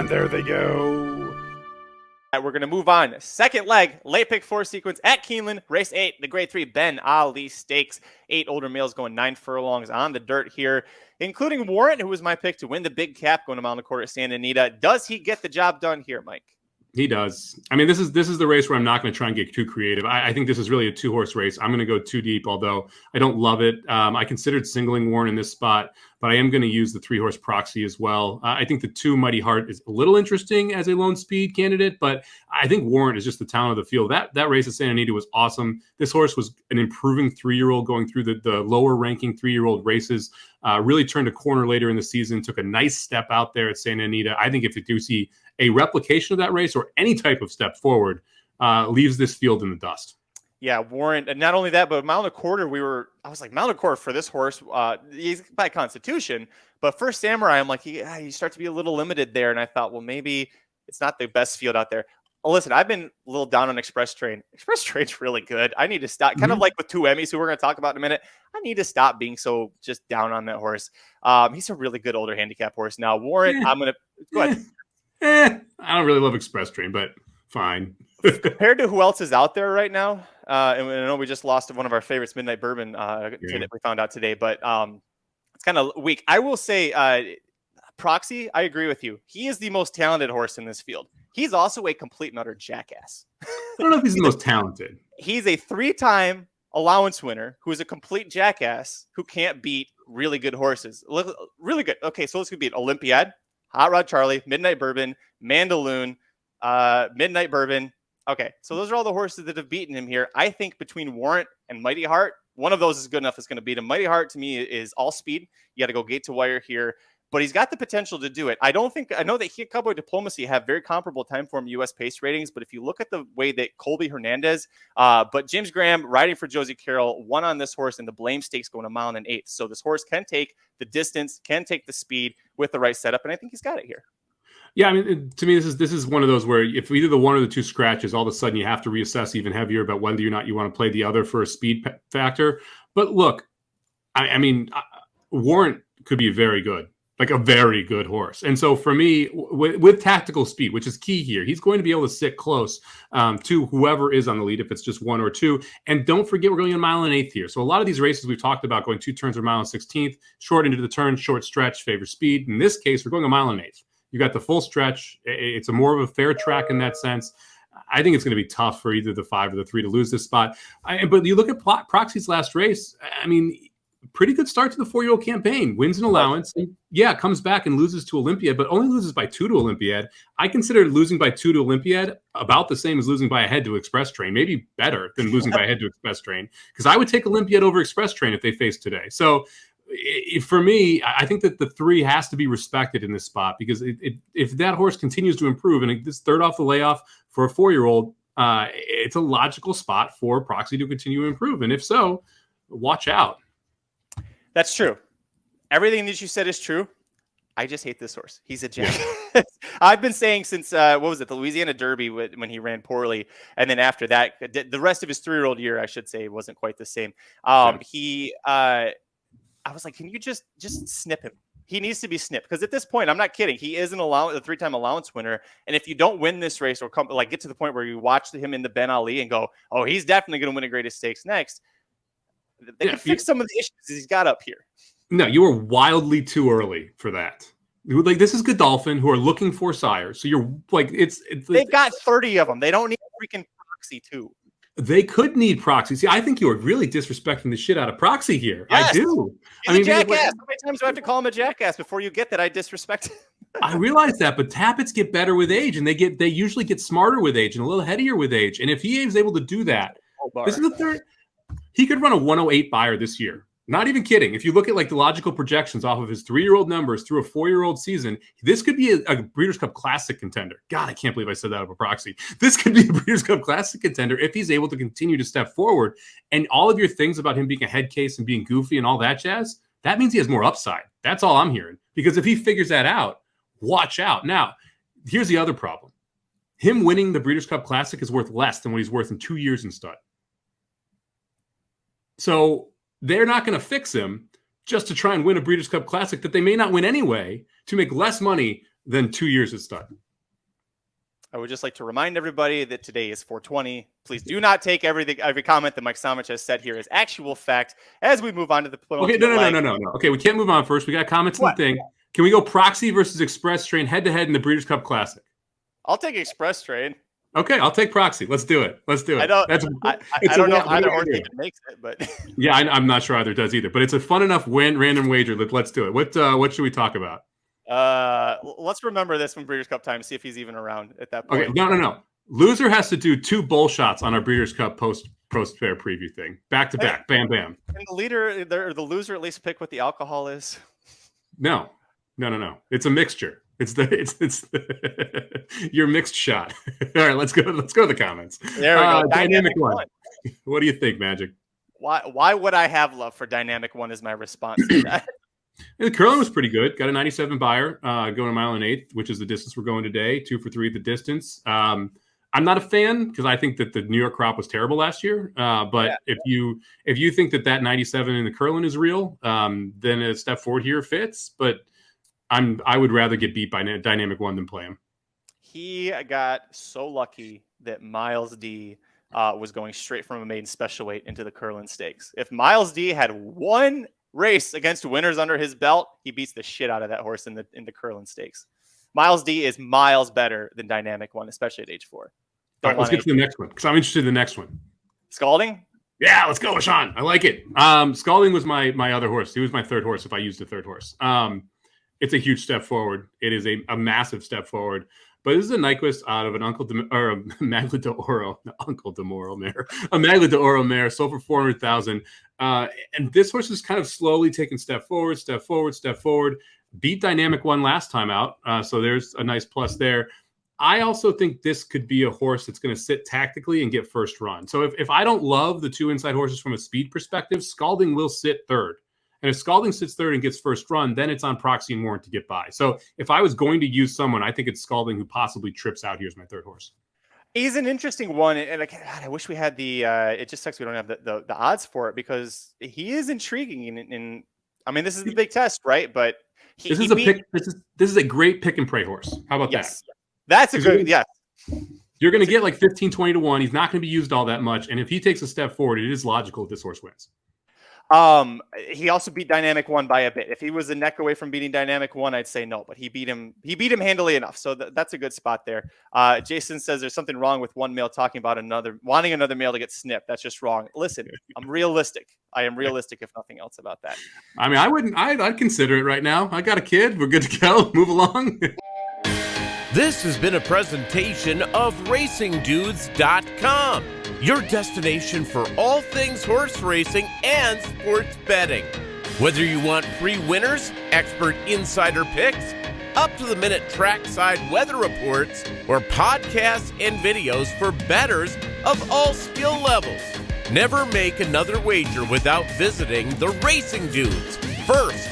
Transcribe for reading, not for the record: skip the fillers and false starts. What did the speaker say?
And there they go. We're going to move on. Second leg, late pick 4 sequence at Keeneland, race 8, the grade 3 Ben Ali Stakes. 8 older males going 9 furlongs on the dirt here, including Warrant, who was my pick to win the big cap going to mile and a quarter at Santa Anita. Does he get the job done here, Mike? He does. I mean, this is the race where I'm not going to try and get too creative. I think this is really a 2-horse race. I'm going to go too deep, although I don't love it. I considered singling Warren in this spot, but I am going to use the 3-horse Proxy as well. I think the 2 Mighty Heart is a little interesting as a lone speed candidate, but I think Warren is just the talent of the field. That race at Santa Anita was awesome. This horse was an improving 3-year-old going through the lower ranking 3-year-old races. Really turned a corner later in the season, took a nice step out there at Santa Anita. I think if you do see a replication of that race or any type of step forward, leaves this field in the dust. Yeah, Warren. And not only that, but mile and a quarter, I was like, mile and a quarter for this horse, he's by constitution. But for Samurai, I'm like, you start to be a little limited there. And I thought, well, maybe it's not the best field out there. Listen, I've been a little down on Express Train. Express Train's really good. I need to stop, kind of like with 2 Emmys, who we're going to talk about in a minute. I need to stop being so just down on that horse. He's a really good older handicap horse. Now, Warren, I'm going to go ahead. I don't really love Express Train, but fine. Compared to who else is out there right now, and I know we just lost one of our favorites, Midnight Bourbon, we found out today, but it's kind of weak. I will say, Proxy, I agree with you. He is the most talented horse in this field. He's also a complete and utter jackass. I don't know if he's the most talented. He's a 3-time allowance winner who is a complete jackass who can't beat really good horses. Really good. Okay, so let's beat Olympiad, Hot Rod Charlie, Midnight Bourbon, Mandaloon, Midnight Bourbon. Okay, so those are all the horses that have beaten him here. I think between Warrant and Mighty Heart, one of those is good enough. It's going to beat him. Mighty Heart to me is all speed. You got to go gate to wire here, but he's got the potential to do it. I know that he and Cowboy Diplomacy have very comparable time form U.S. pace ratings, but if you look at the way that Colby Hernandez, but James Graham riding for Josie Carroll won on this horse in the Blame Stakes going 1 1/8 miles. So this horse can take the distance, can take the speed with the right setup, and I think he's got it here. Yeah, I mean, to me, this is one of those where if either the one or the 2 scratches, all of a sudden you have to reassess even heavier about whether or not you want to play the other for a speed factor. But look, I mean, Warrant could be very good, like a very good horse. And so for me, with tactical speed, which is key here, he's going to be able to sit close to whoever is on the lead if it's just 1 or 2. And don't forget, we're going 1 1/8 miles here. So a lot of these races we've talked about going 2 turns or 1.16 miles, short into the turn, short stretch, favor speed. In this case, we're going 1 1/8 miles. You got the full stretch. It's a more of a fair track in that sense. I think it's going to be tough for either the 5 or the 3 to lose this spot. But you look at Proxy's last race. I mean, pretty good start to the 4-year-old campaign. Wins an allowance. And comes back and loses to Olympiad, but only loses by 2 to Olympiad. I consider losing by 2 to Olympiad about the same as losing by a head to Express Train. Maybe better than losing by a head to Express Train, because I would take Olympiad over Express Train if they faced today. So for me, I think that the 3 has to be respected in this spot, because if that horse continues to improve and this third off the layoff for a 4-year-old, it's a logical spot for Proxy to continue to improve. And if so, watch out. That's true. Everything that you said is true. I just hate this horse. He's a jackass. I've been saying since, the Louisiana Derby when he ran poorly. And then after that, the rest of his 3-year-old year, I should say, wasn't quite the same. I was like, can you just snip him? He needs to be snipped, because at this point, I'm not kidding. He is a 3-time allowance winner. And if you don't win this race or get to the point where you watch him in the Ben Ali and go, oh, he's definitely going to win a greatest stakes next, they can fix some of the issues he's got up here. No, you were wildly too early for that. Like, this is Godolphin, who are looking for sires. So you're like, they've got 30 of them. They don't need freaking Proxy too. They could need Proxy. See, I think you are really disrespecting the shit out of Proxy here. Yes. I do. He's a jackass. How many times do I have to call him a jackass before you get that I disrespect him? I realize that, but Tappets get better with age, and they usually get smarter with age and a little headier with age. And if he is able to do that, this is the third. He could run a 108 buyer this year. Not even kidding. If you look at like the logical projections off of his 3-year-old numbers through a 4-year-old season, this could be a Breeders' Cup Classic contender. God, I can't believe I said that of a Proxy. This could be a Breeders' Cup Classic contender if he's able to continue to step forward. And all of your things about him being a head case and being goofy and all that jazz, that means he has more upside. That's all I'm hearing. Because if he figures that out, watch out. Now, here's the other problem. Him winning the Breeders' Cup Classic is worth less than what he's worth in 2 years in stud. So they're not going to fix him just to try and win a Breeders' Cup Classic that they may not win anyway, to make less money then 2 years is stud. I would just like to remind everybody that today is 420. Please do not take every comment that Mike Somich has said here as actual fact as we move on to the Okay, no. Okay, we can't move on first. We got comments on the thing. Can we go Proxy versus Express Train head-to-head in the Breeders' Cup Classic? I'll take Express Train. Okay, I'll take Proxy. Let's do it. I don't know if either horse even makes it, but yeah, I'm not sure either does either. But it's a fun enough random wager. Let's do it. What should we talk about? Let's remember this when Breeders' Cup time. See if he's even around at that point. Okay, no. Loser has to do 2 bull shots on our Breeders' Cup post fair preview thing, back to back, bam. And the loser at least pick what the alcohol is. No. It's a mixture. It's your mixed shot. All right, let's go to the comments. There we go. Dynamic one. What do you think, Magic? Why would I have love for Dynamic One? Is my response to that. The Curlin was pretty good. Got a 97 buyer, going a mile and 1/8, which is the distance we're going today. 2 for 3 at the distance. I'm not a fan because I think that the New York crop was terrible last year. But if you think that 97 in the Curlin is real, then a step forward here fits. But I would rather get beat by Dynamic One than play him. He got so lucky that Miles D was going straight from a maiden special weight into the Curlin Stakes. If Miles D had one race against winners under his belt, he beats the shit out of that horse in the Curlin Stakes. Miles D is miles better than Dynamic One, especially at age 4. All right, let's get to the next one because I'm interested in the next one. Scalding? Yeah, let's go, Sean. I like it. Scalding was my other horse. He was my third horse if I used a third horse. It's a huge step forward. It is a massive step forward. But this is a Nyquist out of an a Maglia d'Oro, Uncle Demoro mare, a Maglia d'Oro mare, sold for 400,000. And this horse is kind of slowly taking step forward. Beat Dynamic One last time out, so there's a nice plus there. I also think this could be a horse that's going to sit tactically and get first run. So if I don't love the 2 inside horses from a speed perspective, Scalding will sit third. And if Scalding sits third and gets first run, then it's on Proxy and Warrant to get by. So if I was going to use someone, I think it's Scalding who possibly trips out here as my third horse. He's an interesting one, and I wish we had the. It just sucks we don't have the odds for it because he is intriguing. And I mean, this is the big test, right? But this is a great pick and pray horse. How about that? That's a good. Yes. You're going to get like 15, 20 to 1. He's not going to be used all that much, and if he takes a step forward, it is logical that this horse wins. He also beat Dynamic One by a bit. If he was a neck away from beating Dynamic One, I'd say no, but he beat him handily enough. So that's a good spot there. Jason says there's something wrong with one male talking about wanting another male to get snipped. That's just wrong. Listen, I'm realistic. I am realistic, if nothing else, about that. I mean, I'd consider it right now. I got a kid. We're good to go. Move along. This has been a presentation of RacingDudes.com, your destination for all things horse racing and sports betting. Whether you want free winners, expert insider picks, up-to-the-minute trackside weather reports, or podcasts and videos for bettors of all skill levels, never make another wager without visiting the Racing Dudes. First,